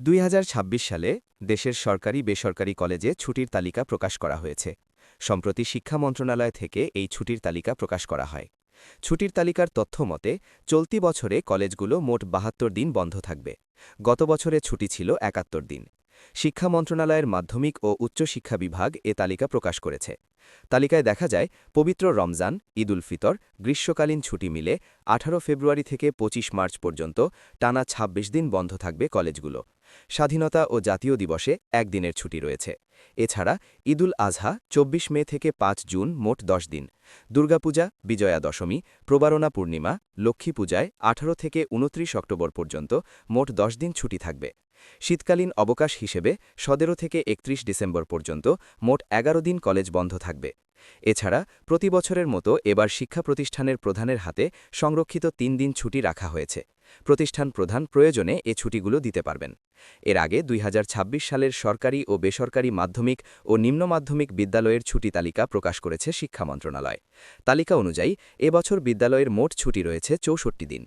২০২৬ সালে দেশের সরকারি বেসরকারি কলেজে ছুটির তালিকা প্রকাশ করা হয়েছে। সম্প্রতি শিক্ষা মন্ত্রণালয় থেকে এই ছুটির তালিকা প্রকাশ করা হয়। ছুটির তালিকার তথ্য মতে চলতি বছরে কলেজগুলো মোট ৭২ দিন বন্ধ থাকবে। গত বছরে ছুটি ছিল ৭১ দিন। শিক্ষা মন্ত্রণালয়ের মাধ্যমিক ও উচ্চশিক্ষা বিভাগ এ তালিকা প্রকাশ করেছে। তালিকায় দেখা যায় পবিত্র রমজান, ঈদুল ফিতর, গ্রীষ্মকালীন ছুটি মিলে ১৮ ফেব্রুয়ারি থেকে ২৫ মার্চ পর্যন্ত টানা ২৬ দিন বন্ধ থাকবে কলেজগুলো। স্বাধীনতা ও জাতীয় দিবসে একদিনের ছুটি রয়েছে। এছাড়া ঈদুল আজহা ২৪ মে থেকে ৫ জুন মোট ১০ দিন, দুর্গাপূজা, বিজয়া দশমী, প্রবারণা পূর্ণিমা, লক্ষ্মী পূজায় ১৮ থেকে ২৯ অক্টোবর পর্যন্ত মোট ১০ দিন ছুটি থাকবে। শীতকালীন অবকাশ হিসেবে ১৭ থেকে ৩১ ডিসেম্বর পর্যন্ত মোট ১১ দিন কলেজ বন্ধ থাকবে। এছাড়া প্রতি বছরের মতো এবার শিক্ষা প্রতিষ্ঠানের প্রধানের হাতে সংরক্ষিত ৩ দিন ছুটি রাখা হয়েছে। প্রতিষ্ঠান প্রধান প্রয়োজনে এ ছুটিগুলো দিতে পারবেন। এর আগে ২০২৬ সালের সরকারি ও বেসরকারি মাধ্যমিক ও নিম্ন মাধ্যমিক বিদ্যালয়ের ছুটি তালিকা প্রকাশ করেছে শিক্ষা মন্ত্রণালয়। তালিকা অনুযায়ী এবছর বিদ্যালয়ের মোট ছুটি রয়েছে ৬৪ দিন।